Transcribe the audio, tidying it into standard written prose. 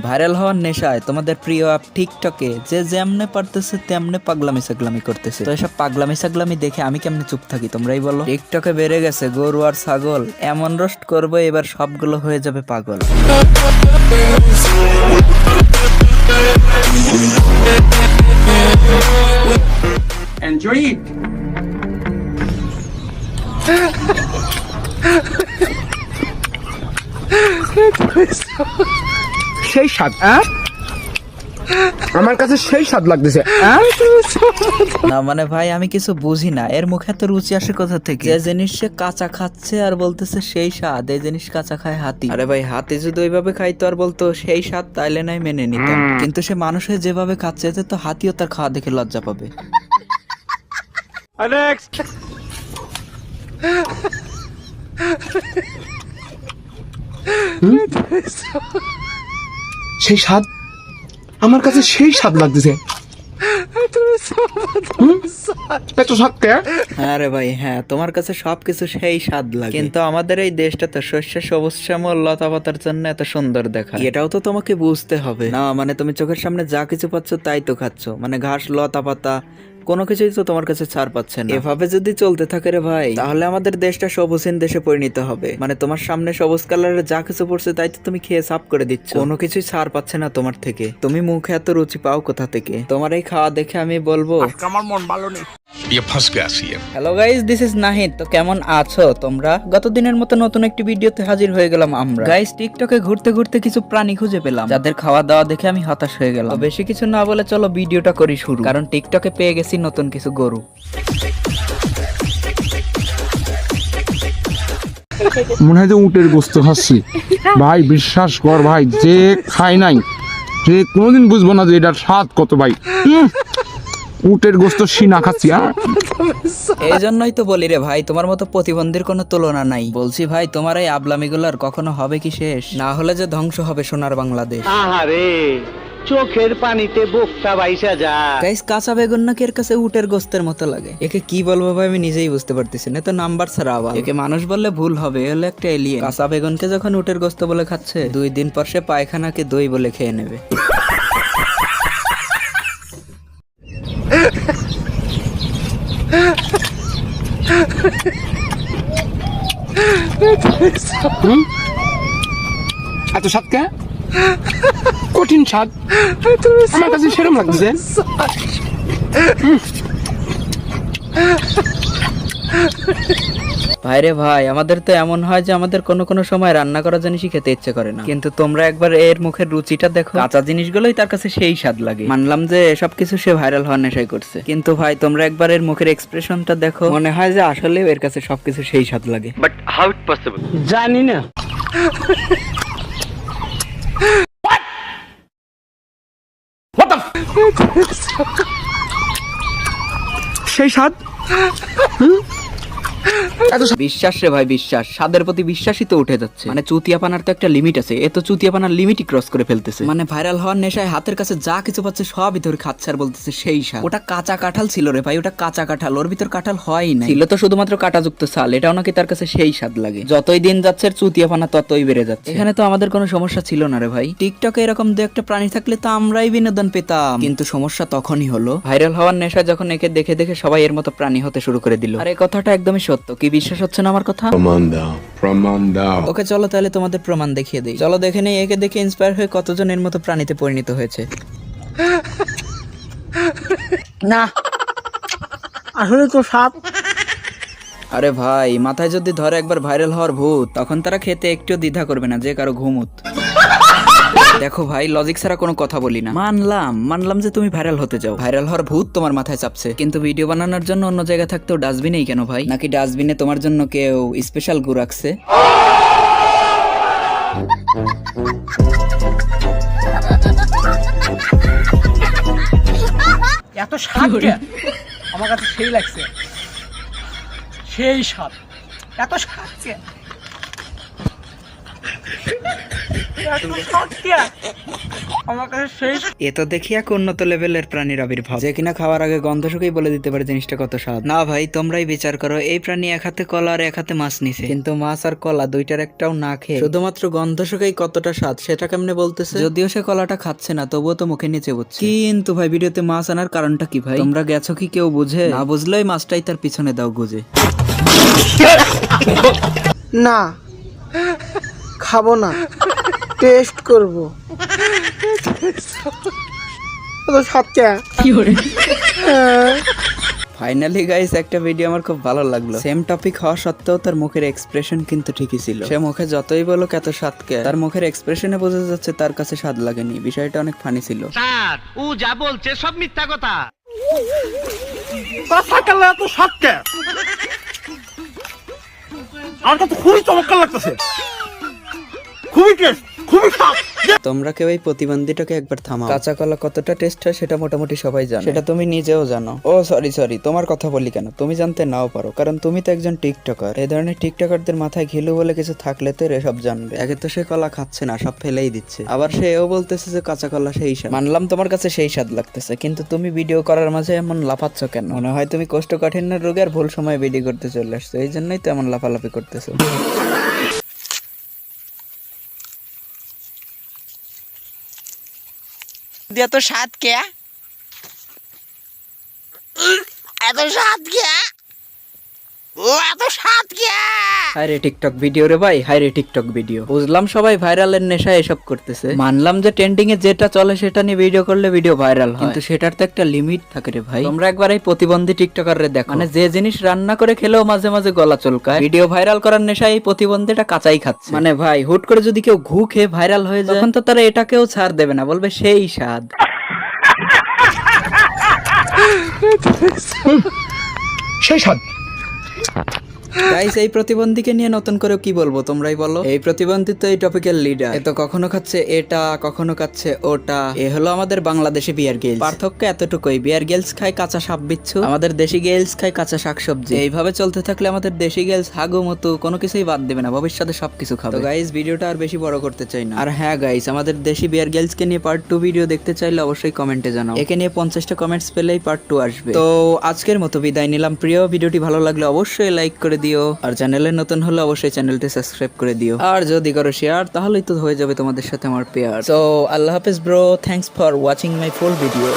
Viral হওয়ার নেশায় তোমাদের প্রিয় অ্যাপ টিকটকে যে যেমনে পারতেছে তেমনে পাগলামি সাগলামি করতেছে। তো এসব পাগলামি সাগলামি দেখে আমি কেমনে চুপ থাকি তোমরাই বলো। টিকটকে বেড়ে গেছে গরু আর ছাগল, এমন রোস্ট করবো এবার সবগুলো হয়ে যাবে পাগল। Enjoy it. সেই স্বাদ আমার কাছে সেই স্বাদ লাগতেছে। না মানে ভাই আমি কিছু বুঝি না, এর মুখে এত রুচি আসে কোথা থেকে? যে জিনিস সে কাঁচা খাচ্ছে আর বলতেছে সেই স্বাদ, এই জিনিস কাঁচা খায় হাতি। আরে ভাই হাতি যদি ওইভাবে খাইতো আর বলতো সেই স্বাদ, তাইলে নাই মেনে নিতাম। কিন্তু সে মানুষের যেভাবে খাচ্ছে এতে তো হাতিও তার খাওয়া দেখে লজ্জা পাবে। সেই স্বাদ আমার কাছে সেই স্বাদ লাগতেছে। এত স্বাদ কে? হ্যাঁ রে ভাই হ্যাঁ, তোমার কাছে সবকিছু সেই স্বাদ লাগে, কিন্তু আমাদের এই দেশটা তো শস্য সবুজ শ্যামল লতা পাতার জন্য এত সুন্দর দেখা, এটাও তো তোমাকে বুঝতে হবে না। মানে তুমি চোখের সামনে যা কিছু পাচ্ছ তাই তো খাচ্ছ, মানে ঘাস লতা পাতা কোনো কিছুই তো তোমার কাছে ছাড় পাচ্ছে না। এভাবে যদি চলতে থাকে রে ভাই, তাহলে আমাদের দেশটা সবুজহীন দেশে পরিণত হবে। মানে তোমার সামনে সবুজ কালারের যা কিছু পড়ছে তাই তো তুমি খেয়ে সাফ করে দিচ্ছ, কোনো কিছুই ছাড় পাচ্ছে না তোমার থেকে। তুমি মুখে এত রুচি পাও কোথা থেকে? তোমার এই খাওয়া দেখে আমি বলবো আমার মন ভালো নেই। Hello guys, this is Nahid. তো কেমন আছো তোমরা? গত দিনের মতো নতুন একটি ভিডিওতে হাজির হয়ে গেলাম আমরা। গাইস টিকটকে ঘুরতে ঘুরতে কিছু প্রাণী খুঁজে পেলাম যাদের খাওয়া দাওয়া দেখে আমি হতাশ হয়ে গেলাম। তো বেশি কিছু না বলে চলো ভিডিওটা করি শুরু, কারণ টিকটকে পেয়ে গেছি নতুন কিছু গরু। মনে হয় যে উটের গোস্ত খাচ্ছি ভাই, বিশ্বাস কর ভাই, যে খাই নাই সে কোনোদিন বুঝবো না যে এটার স্বাদ কত ভাই। উটের গোস্ত সিনা খাচ্ছি। এই জন্যই তো বলি রে ভাই, তোমার মতো প্রতিবন্ধীর কোনো তুলনা নাই। বলছি ভাই তোমার এই আবলামিগুলার কখনো হবে কি শেষ? না হলে যে ধ্বংস হবে সোনার বাংলাদেশ। আহারে চোখের পানিতে বুকটা বাইসা যায়। গাইস কাঁচা বেগুন নাকি এর কাছে উটের গোস্তের মতো লাগে। একে কি বলবো ভাই আমি নিজেই বুঝতে পারতেছি না, তো নাম্বার ছাড়া আবার একে মানুষ বললে ভুল হবে, হলো একটা এলিয়েন। কাঁচা বেগুনকে যখন উটের গোস্ত বলে খাচ্ছে, 2 দিন পর সে পায়খানাকে দই বলে খেয়ে নেবে। এত স্বাদ কে? কঠিন স্বাদ আমার কাছে সেরকম লাগছে। ভাইরে ভাই আমাদের তো এমন হয় যে আমাদের কোনো সময় রান্না করা জিনিসই খেতে ইচ্ছে করে না, কিন্তু তোমরা একবার এর মুখের রুচিটা দেখো, কাঁচা জিনিসগুলোই তার কাছে সেই স্বাদ লাগে। মানলাম যে সবকিছু সে ভাইরাল হওয়ার নেশাই করছে, কিন্তু ভাই তোমরা একবার এর মুখের এক্সপ্রেশনটা দেখো, মনে হয় যে আসলে এর কাছে সবকিছু সেই স্বাদ লাগে। বাট হাউ ইট পসিবল জানি না। সেই স্বাদ বিশ্বাস রে ভাই বিশ্বাস, স্বাদের প্রতি বিশ্বাসই তো উঠে যাচ্ছে। মানে চুতিয়াপানার তো একটা লিমিট আছে, এ তো চুতিয়াপানার লিমিটই ক্রস করে ফেলতেছে। মানে ভাইরাল হওয়ার নেশায় হাতের কাছে যা কিছু পাচ্ছে সবই ধরে খাচ্ছে আর বলতেছে সেই স্বাদ। ওটা কাঁচা কাঁঠাল ছিল রে ভাই, ওটা কাঁচা কাঁঠাল, ওর ভিতর কাঁঠাল হয়ই না, ছিল তো শুধুমাত্র কাঁটাযুক্ত ছাল। এটাও নাকি তার কাছে সেই স্বাদ লাগে। যতই দিন যাচ্ছে চুতিয়াপানা ততই বেড়ে যাচ্ছে। এখানে তো আমাদের কোনো সমস্যা ছিল না রে ভাই, টিকটকে এরকম দু একটা প্রাণী থাকলে তো আমরাই বিনোদন পেতাম। কিন্তু সমস্যা তখনই হলো ভাইরাল হওয়ার নেশা যখন একে দেখে দেখে সবাই এর মতো প্রাণী হতে শুরু করে দিল। আর এই কথাটা একদমই সত্য। কি বিশ্বাস হচ্ছে না আমার কথা? প্রমাণ দাও। ওকে চলো তাহলে তোমাদের প্রমাণ দেখিয়ে দিই। চলো দেখে নেই একে দেখে ইন্সপায়ার হয়ে কতজন এর মতো প্রাণীতে পরিণত হয়েছে। না আসলে তো সাপ। আরে ভাই মাথায় যদি ধরে একবার ভাইরাল হওয়ার ভূত, তখন তারা খেতে একটু দ্বিধা করবে না যে কারো ঘুমুত। দেখো ভাই লজিক ছাড়া কোনো কথা বলি না। মানলাম যে তুমি ভাইরাল হতে যাও, ভাইরাল হওয়ার ভূত তোমার মাথায় চাপছে, কিন্তু ভিডিও বানানোর জন্য অন্য জায়গায় থাকতেও ডাস্টবিনেই কেন ভাই? নাকি ডাস্টবিনে তোমার জন্য কেউ স্পেশাল গু রাখছে? এত স্বাদ আমার কাছে সেই লাগছে, সেই স্বাদ, এত স্বাদ এত স্বাদ আমার কাছে সেই এ তো দেখি এক উন্নত লেভেলের প্রাণীর আবির্ভাব, যে কিনা খাওয়ার আগে গন্ধ শুকেই বলে দিতে পারে জিনিসটা কত স্বাদ। না ভাই, তোমরাই বিচার করো। এই প্রাণী এক হাতে কলা আর এক হাতে মাছ নিছে, কিন্তু মাছ আর কলা দুইটার একটাও না খেয়ে শুধুমাত্র গন্ধ শুকেই কতটা স্বাদ সেটা কেমনে বলতেছে। যদিও সে কলাটা খাচ্ছে না, তবুও তো মুখে নিচে বুঝছে। কিন্তু ভাই, ভিডিওতে মাছ আনার কারণটা কি ভাই? তোমরা গেছো কি কেউ বুঝে? না বুঝলে ওই মাছটাই তার পিছনে দাও গুজে। না, খাবো না, টেস্ট করবো। তো সাতটা ফাইনালি গাইস, একটা ভিডিও আমার খুব ভালো লাগলো। সেম টপিক হওয়া সত্ত্বেও তার মুখের এক্সপ্রেশন কিন্তু ঠিকই ছিল। সে মুখে যতই বলো এত স্বাদ কে, তার মুখের এক্সপ্রেশনে বোঝা যাচ্ছে তার কাছে স্বাদ লাগেনি। বিষয়টা অনেক ফানি ছিল। স্যার ও যা বলছে সব মিথ্যা কথা। এত সাতটা আমার কাছে খুবই চমৎকার লাগতেছে, খুবই টেস্ট, খুবই স্বাদ। তোমরা কেউ এই প্রতিবন্ধীটাকে একবার থামাও। কাঁচা কলা কতটা টেস্ট হয় সেটা মোটামুটি সবাই জানে, সেটা তুমি নিজেও জানো। ও সরি, তোমার কথা বলি কেন, তুমি জানতে নাও পারো, কারণ তুমি তো একজন টিকটকার। এই ধরনের টিকটকারদের মাথায় ঘিলু বলে কিছু থাকলে তো এরা সব জানবে। একে তো সে কলা খাচ্ছে না, সব ফেলেই দিচ্ছে, আবার সে এও বলতেছে যে কাঁচা কলা সেই স্বাদ। মানলাম তোমার কাছে সেই স্বাদ লাগতেছে, কিন্তু তুমি ভিডিও করার মাঝে এমন লাফাচ্ছ কেন? মনে হয় তুমি কোষ্ঠকাঠিন্যের রোগে আর ভুল সময় ভিডিও করতে চলে আসছো, এই জন্যই তো এমন লাফালাফি করতেছো। এত স্বাদ কে? এত স্বাদ কে? ও এত স্বাদ কে? হায়রে টিকটক ভিডিও রে ভাই, হায়রে টিকটক ভিডিও। বুঝলাম সবাই ভাইরালের নেশায় এসব করতেছে, মানলাম যে ট্রেন্ডিং এ যেটা চলে সেটা নিয়ে ভিডিও করলে ভিডিও ভাইরাল হয়, কিন্তু সেটার তো একটা লিমিট থাকে রে ভাই। তোমরা একবার এই প্রতিবন্ধী টিকটকার রে দেখো, মানে যে জিনিস রান্না করে খেলেও মাঝে মাঝে গলা চুলকায়, ভিডিও ভাইরাল করার নেশায় এই প্রতিবন্ধীটা কাঁচাই খাচ্ছে। মানে ভাই, হুট করে যদি কেউ ঘু খেয়ে ভাইরাল হয়ে যায়, তখন তো তারা এটাকেও ছাড় দেবে না, বলবে সেই স্বাদ। সেই স্বাদ। গাইস, এই প্রতিবন্ধীকে নিয়ে নতুন করে কি বলবো তোমরাই বলো। এই প্রতিবন্ধী তো এই টপিকের লিডার। এ তো কখনো খাচ্ছে এটা, কখনো খাচ্ছে ওটা। এ হলো আমাদের বাংলাদেশে বিয়ার গেলস। পার্থক্য এতটুকুই, বিয়ার গেলস খায় কাঁচা সাপ বিচ্ছু, আমাদের দেশি গেলস খায় কাঁচা শাকসবজি। এইভাবে চলতে থাকলে আমাদের দেশি গেলস হাগু মতো কোনো কিছুই বাদ দেবে না, ভবিষ্যতে সবকিছু খাবে। তো গাইস, ভিডিওটা আর বেশি বড় করতে চাই না। আর হ্যাঁ গাইস, আমাদের দেশি বিয়ার গেলস কে নিয়ে পার্ট 2 ভিডিও দেখতে চাইলে অবশ্যই কমেন্টে জানাও। একে নিয়ে 50টা কমেন্টস পেলেই পার্ট 2 আসবে। তো আজকের মতো বিদায় নিলাম। প্রিয়, ভিডিওটি ভালো লাগলে অবশ্যই লাইক করে দিও, আর চ্যানেলে নতুন হলে অবশ্যই চ্যানেলটি সাবস্ক্রাইব করে দিও, আর যদি করো শেয়ার তাহলেই তো হয়ে যাবে তোমাদের সাথে আমার পেয়ার। সো আল্লাহ হাফেজ bro, thanks for watching my full video.